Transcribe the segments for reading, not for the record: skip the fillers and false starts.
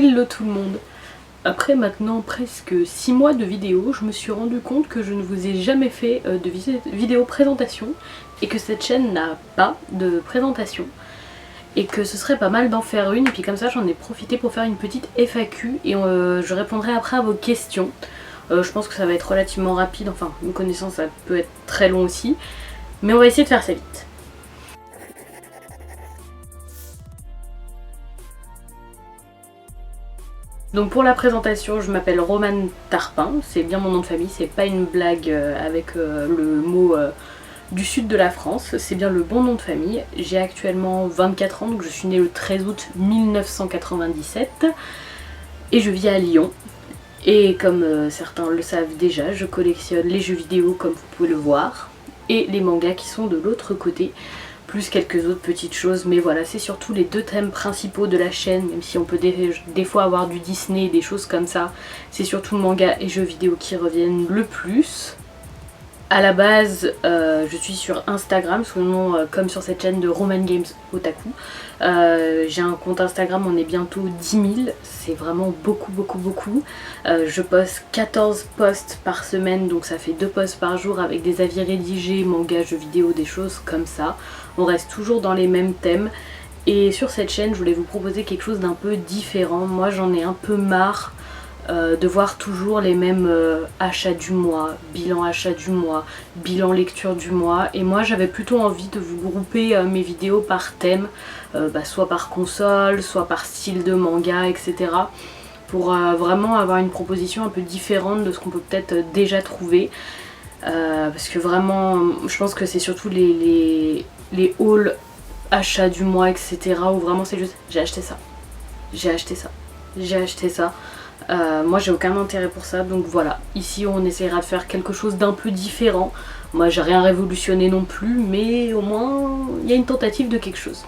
Hello tout le monde. Après maintenant presque 6 mois de vidéos, je me suis rendu compte que je ne vous ai jamais fait de vidéo présentation et que cette chaîne n'a pas de présentation et que ce serait pas mal d'en faire une, et puis comme ça j'en ai profité pour faire une petite FAQ et je répondrai après à vos questions. Je pense que ça va être relativement rapide, enfin me connaissant ça peut être très long aussi, mais on va essayer de faire ça vite. Donc pour la présentation, je m'appelle Romane Tarpin, c'est bien mon nom de famille, c'est pas une blague avec le mot du sud de la France, c'est bien le bon nom de famille. J'ai actuellement 24 ans, donc je suis née le 13 août 1997 et je vis à Lyon. Et comme certains le savent déjà, je collectionne les jeux vidéo comme vous pouvez le voir et les mangas qui sont de l'autre côté, plus quelques autres petites choses, mais voilà, c'est surtout les deux thèmes principaux de la chaîne, même si on peut des fois avoir du Disney, des choses comme ça, c'est surtout manga et jeux vidéo qui reviennent le plus. A la base, je suis sur Instagram sous le nom, comme sur cette chaîne, de Romane Games Otaku. J'ai un compte Instagram, on est bientôt 10 000, c'est vraiment beaucoup. Je poste 14 posts par semaine, donc ça fait 2 posts par jour avec des avis rédigés, manga, jeux vidéo, des choses comme ça. On reste toujours dans les mêmes thèmes. Et sur cette chaîne, je voulais vous proposer quelque chose d'un peu différent. Moi j'en ai un peu marre de voir toujours les mêmes achats du mois, bilan achat du mois, bilan lecture du mois, et moi j'avais plutôt envie de vous grouper mes vidéos par thème, soit par console, soit par style de manga, etc. pour vraiment avoir une proposition un peu différente de ce qu'on peut peut-être déjà trouver. Parce que vraiment, je pense que c'est surtout les hauls achats du mois, etc. où vraiment c'est juste j'ai acheté ça, j'ai acheté ça, j'ai acheté ça. Moi j'ai aucun intérêt pour ça, donc voilà, ici on essaiera de faire quelque chose d'un peu différent. Moi j'ai rien révolutionné non plus, mais au moins il y a une tentative de quelque chose.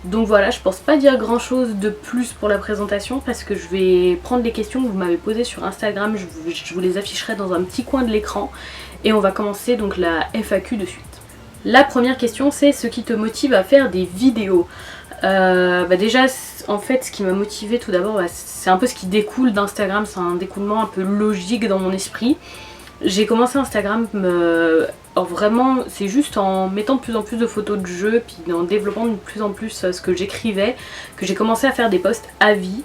Donc voilà, je pense pas dire grand chose de plus pour la présentation, parce que je vais prendre les questions que vous m'avez posées sur Instagram, je vous les afficherai dans un petit coin de l'écran, et on va commencer donc la FAQ de suite. La première question, c'est ce qui te motive à faire des vidéos. Déjà en fait ce qui m'a motivée tout d'abord, c'est un peu ce qui découle d'Instagram, c'est un découlement un peu logique dans mon esprit. J'ai commencé Instagram vraiment c'est juste en mettant de plus en plus de photos de jeux, puis en développant de plus en plus ce que j'écrivais, que j'ai commencé à faire des posts avis.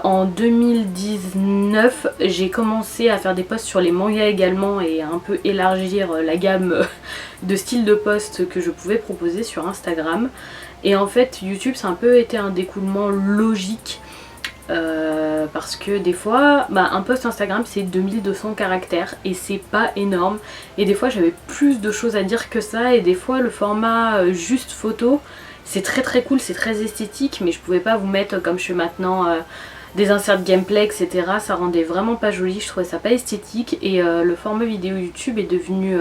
En 2019 j'ai commencé à faire des posts sur les mangas également et à un peu élargir la gamme de styles de posts que je pouvais proposer sur Instagram. Et en fait YouTube ça a un peu été un découlement logique parce que des fois un post Instagram c'est 2200 caractères et c'est pas énorme, et des fois j'avais plus de choses à dire que ça, et des fois le format juste photo c'est très cool, c'est très esthétique, mais je pouvais pas vous mettre comme je fais maintenant des inserts gameplay, etc. Ça rendait vraiment pas joli, je trouvais ça pas esthétique, et le format vidéo YouTube est devenu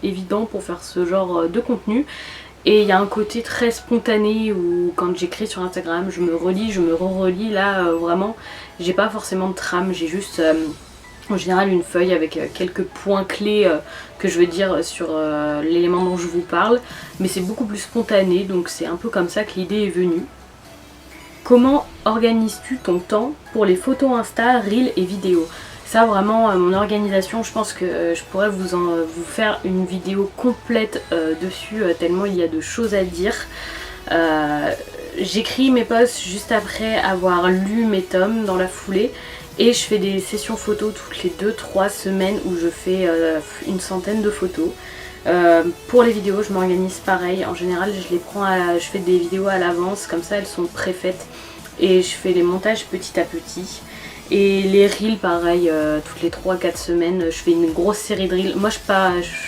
évident pour faire ce genre de contenu. Et il y a un côté très spontané où quand j'écris sur Instagram, je me relis, je me re-relis. Là vraiment j'ai pas forcément de trame, j'ai juste en général une feuille avec quelques points clés que je veux dire sur l'élément dont je vous parle, mais c'est beaucoup plus spontané, donc c'est un peu comme ça que l'idée est venue. Comment organises-tu ton temps pour les photos Insta, Reels et vidéos? Ça vraiment, mon organisation, je pense que je pourrais vous faire une vidéo complète dessus, tellement il y a de choses à dire. J'écris mes posts juste après avoir lu mes tomes dans la foulée, et je fais des sessions photos toutes les 2-3 semaines où je fais une centaine de photos. Pour les vidéos je m'organise pareil, en général je fais des vidéos à l'avance, comme ça elles sont préfaites, et je fais les montages petit à petit. Et les reels pareil, toutes les 3-4 semaines je fais une grosse série de reels. Moi je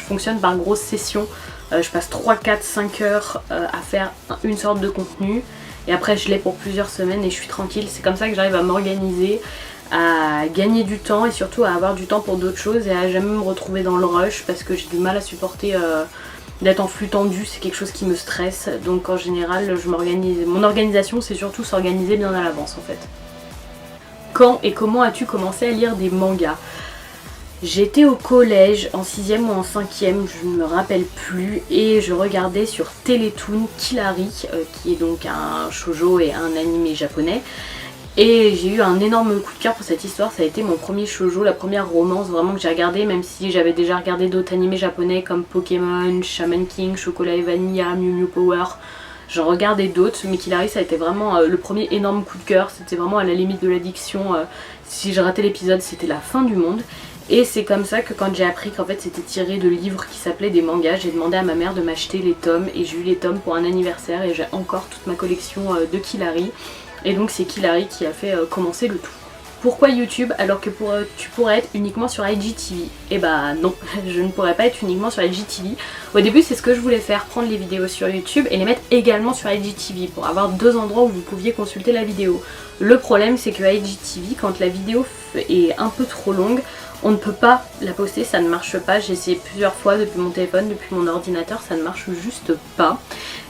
fonctionne par grosse session, je passe 3-4-5 heures à faire une sorte de contenu, et après je l'ai pour plusieurs semaines et je suis tranquille. C'est comme ça que j'arrive à m'organiser, à gagner du temps et surtout à avoir du temps pour d'autres choses, et à jamais me retrouver dans le rush, parce que j'ai du mal à supporter d'être en flux tendu, c'est quelque chose qui me stresse. Donc en général je m'organise, mon organisation c'est surtout s'organiser bien à l'avance en fait. Quand et comment as-tu commencé à lire des mangas? J'étais au collège, en 6ème ou en 5ème, je ne me rappelle plus, et je regardais sur Télétoon Killari, qui est donc un shoujo et un animé japonais. Et j'ai eu un énorme coup de cœur pour cette histoire, ça a été mon premier shoujo, la première romance vraiment que j'ai regardée, même si j'avais déjà regardé d'autres animés japonais comme Pokémon, Shaman King, Chocolat et Vanilla, Mew Mew Power. J'en regardais d'autres, mais Killary ça a été vraiment le premier énorme coup de cœur, c'était vraiment à la limite de l'addiction. Si je ratais l'épisode c'était la fin du monde. Et c'est comme ça que quand j'ai appris qu'en fait c'était tiré de livres qui s'appelaient des mangas, j'ai demandé à ma mère de m'acheter les tomes et j'ai eu les tomes pour un anniversaire et j'ai encore toute ma collection de Killary. Et donc c'est Killary qui a fait commencer le tout. Pourquoi YouTube alors que tu pourrais être uniquement sur IGTV? Et bah non, je ne pourrais pas être uniquement sur IGTV. Au début c'est ce que je voulais faire, prendre les vidéos sur YouTube et les mettre également sur IGTV pour avoir deux endroits où vous pouviez consulter la vidéo. Le problème c'est que IGTV, quand la vidéo est un peu trop longue, on ne peut pas la poster, ça ne marche pas. J'ai essayé plusieurs fois depuis mon téléphone, depuis mon ordinateur, ça ne marche juste pas.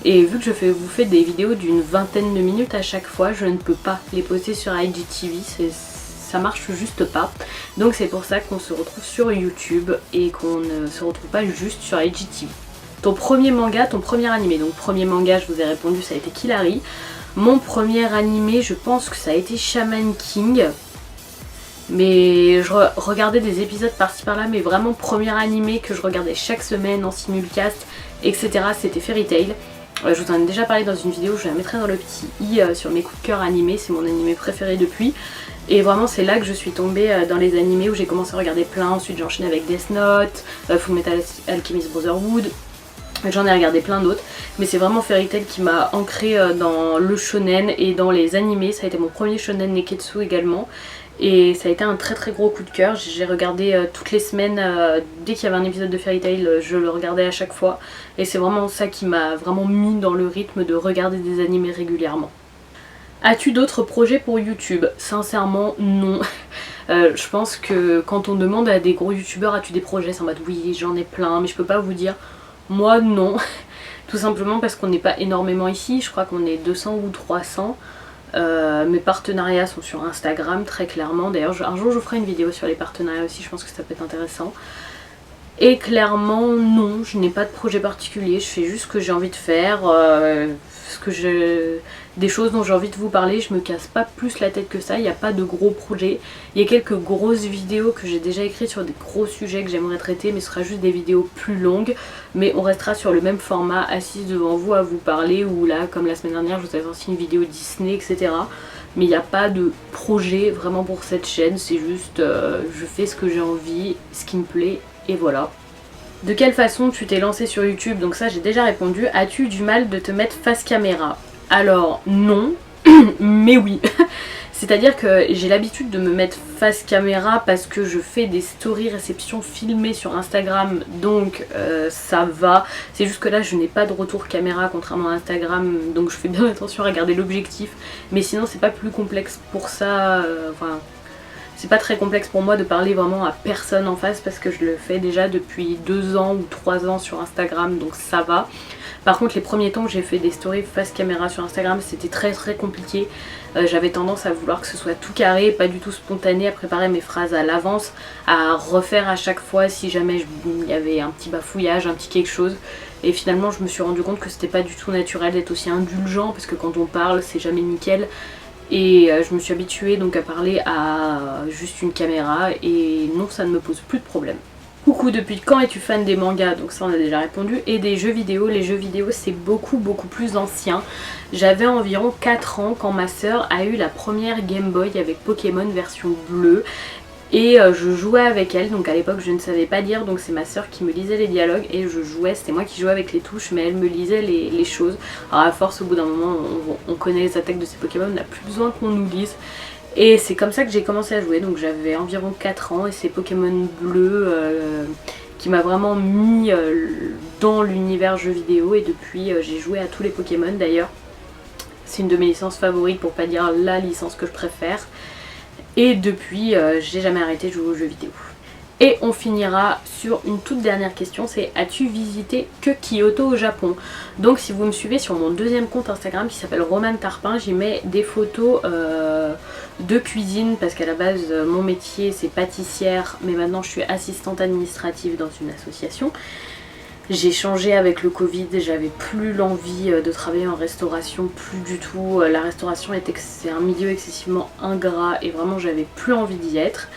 Et vu que vous fais des vidéos d'une vingtaine de minutes à chaque fois, je ne peux pas les poster sur IGTV, ça marche juste pas. Donc c'est pour ça qu'on se retrouve sur YouTube et qu'on ne se retrouve pas juste sur IGTV. Ton premier manga, ton premier animé. Donc premier manga, je vous ai répondu, ça a été Killary. Mon premier animé, je pense que ça a été Shaman King. Mais je regardais des épisodes par-ci par-là, mais vraiment premier animé que je regardais chaque semaine en simulcast, etc. c'était Fairy Tail. Je vous en ai déjà parlé dans une vidéo, je la mettrai dans le petit i sur mes coups de cœur animés, c'est mon animé préféré depuis. Et vraiment c'est là que je suis tombée dans les animés où j'ai commencé à regarder plein, ensuite j'ai enchaîné avec Death Note, Fullmetal Alchemist Brotherhood. J'en ai regardé plein d'autres, mais c'est vraiment Fairy Tail qui m'a ancré dans le shonen et dans les animés. Ça a été mon premier shonen Neketsu également. Et ça a été un très très gros coup de cœur. J'ai regardé toutes les semaines, dès qu'il y avait un épisode de Fairy Tail, je le regardais à chaque fois. Et c'est vraiment ça qui m'a vraiment mis dans le rythme de regarder des animés régulièrement. As-tu d'autres projets pour YouTube? Sincèrement, non. Je pense que quand on demande à des gros youtubeurs as-tu des projets, c'est en mode oui j'en ai plein, mais je peux pas vous dire. Moi non. Tout simplement parce qu'on n'est pas énormément ici, je crois qu'on est 200 ou 300. Mes partenariats sont sur Instagram très clairement, d'ailleurs un jour je vous ferai une vidéo sur les partenariats aussi, je pense que ça peut être intéressant. Et clairement non, je n'ai pas de projet particulier, je fais juste ce que j'ai envie de faire, des choses dont j'ai envie de vous parler, je me casse pas plus la tête que ça, il n'y a pas de gros projets. Il y a quelques grosses vidéos que j'ai déjà écrites sur des gros sujets que j'aimerais traiter, mais ce sera juste des vidéos plus longues, mais on restera sur le même format, assise devant vous à vous parler, ou là comme la semaine dernière je vous avais sorti une vidéo Disney, etc. Mais il n'y a pas de projet vraiment pour cette chaîne, c'est juste je fais ce que j'ai envie, ce qui me plaît, et voilà. De quelle façon tu t'es lancé sur YouTube? Donc ça j'ai déjà répondu. As-tu du mal de te mettre face caméra? Alors non, mais oui. C'est-à-dire que j'ai l'habitude de me mettre face caméra parce que je fais des stories réceptions filmées sur Instagram, donc ça va. C'est juste que là je n'ai pas de retour caméra contrairement à Instagram, donc je fais bien attention à garder l'objectif. Mais sinon c'est pas plus complexe pour ça, enfin... C'est pas très complexe pour moi de parler vraiment à personne en face parce que je le fais déjà depuis 2 ans ou 3 ans sur Instagram, donc ça va. Par contre les premiers temps que j'ai fait des stories face caméra sur Instagram, c'était très très compliqué. J'avais tendance à vouloir que ce soit tout carré, pas du tout spontané, à préparer mes phrases à l'avance, à refaire à chaque fois si jamais il y avait un petit bafouillage, un petit quelque chose. Et finalement je me suis rendu compte que c'était pas du tout naturel d'être aussi indulgent parce que quand on parle c'est jamais nickel. Et je me suis habituée donc à parler à juste une caméra et non, ça ne me pose plus de problème. Coucou, depuis quand es-tu fan des mangas? Donc ça on a déjà répondu. Et des jeux vidéo? Les jeux vidéo c'est beaucoup plus ancien. J'avais environ 4 ans quand ma soeur a eu la première Game Boy avec Pokémon version bleue. Et je jouais avec elle, donc à l'époque je ne savais pas lire, donc c'est ma soeur qui me lisait les dialogues et je jouais, c'était moi qui jouais avec les touches mais elle me lisait les choses. Alors à force au bout d'un moment on connaît les attaques de ces Pokémon, on n'a plus besoin qu'on nous lise. Et c'est comme ça que j'ai commencé à jouer, donc j'avais environ 4 ans et c'est Pokémon bleu qui m'a vraiment mis dans l'univers jeux vidéo et depuis j'ai joué à tous les Pokémon d'ailleurs. C'est une de mes licences favorites pour pas dire la licence que je préfère. Et depuis, j'ai jamais arrêté de jouer aux jeux vidéo. Et on finira sur une toute dernière question, c'est as-tu visité que Kyoto au Japon? Donc si vous me suivez sur mon deuxième compte Instagram qui s'appelle Romane Tarpin, j'y mets des photos de cuisine parce qu'à la base mon métier c'est pâtissière mais maintenant je suis assistante administrative dans une association. J'ai changé avec le Covid, j'avais plus l'envie de travailler en restauration, plus du tout. La restauration c'est un milieu excessivement ingrat et vraiment j'avais plus envie d'y être.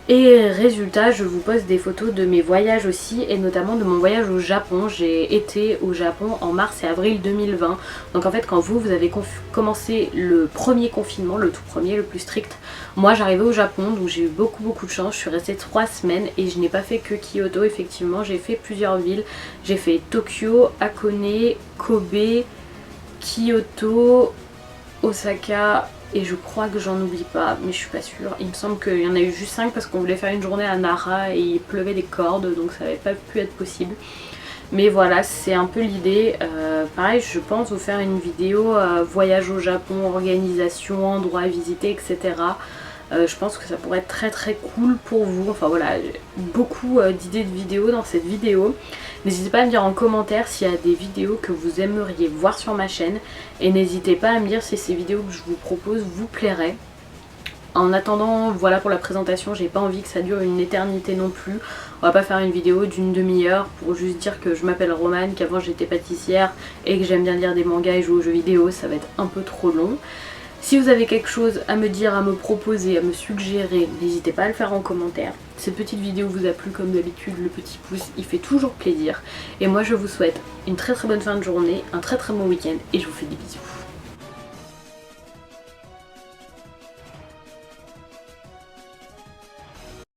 Et résultat, je vous poste des photos de mes voyages aussi et notamment de mon voyage au Japon. J'ai été au Japon en mars et avril 2020. Donc en fait quand vous avez commencé le premier confinement, le tout premier, le plus strict, moi j'arrivais au Japon donc j'ai eu beaucoup de chance. Je suis restée 3 semaines et je n'ai pas fait que Kyoto effectivement. J'ai fait plusieurs villes. J'ai fait Tokyo, Hakone, Kobe, Kyoto, Osaka et je crois que j'en oublie pas, mais je suis pas sûre. Il me semble qu'il y en a eu juste 5 parce qu'on voulait faire une journée à Nara et il pleuvait des cordes donc ça n'avait pas pu être possible. Mais voilà, c'est un peu l'idée. Pareil, je pense vous faire une vidéo voyage au Japon, organisation, endroits à visiter, etc. Je pense que ça pourrait être très cool pour vous. Enfin voilà, j'ai beaucoup d'idées de vidéos dans cette vidéo. N'hésitez pas à me dire en commentaire s'il y a des vidéos que vous aimeriez voir sur ma chaîne. Et n'hésitez pas à me dire si ces vidéos que je vous propose vous plairaient. En attendant, voilà pour la présentation, j'ai pas envie que ça dure une éternité non plus. On va pas faire une vidéo d'une demi-heure pour juste dire que je m'appelle Romane, qu'avant j'étais pâtissière et que j'aime bien lire des mangas et jouer aux jeux vidéo, ça va être un peu trop long. Si vous avez quelque chose à me dire, à me proposer, à me suggérer, n'hésitez pas à le faire en commentaire. Cette petite vidéo vous a plu comme d'habitude, le petit pouce, il fait toujours plaisir. Et moi je vous souhaite une très bonne fin de journée, un très bon week-end et je vous fais des bisous.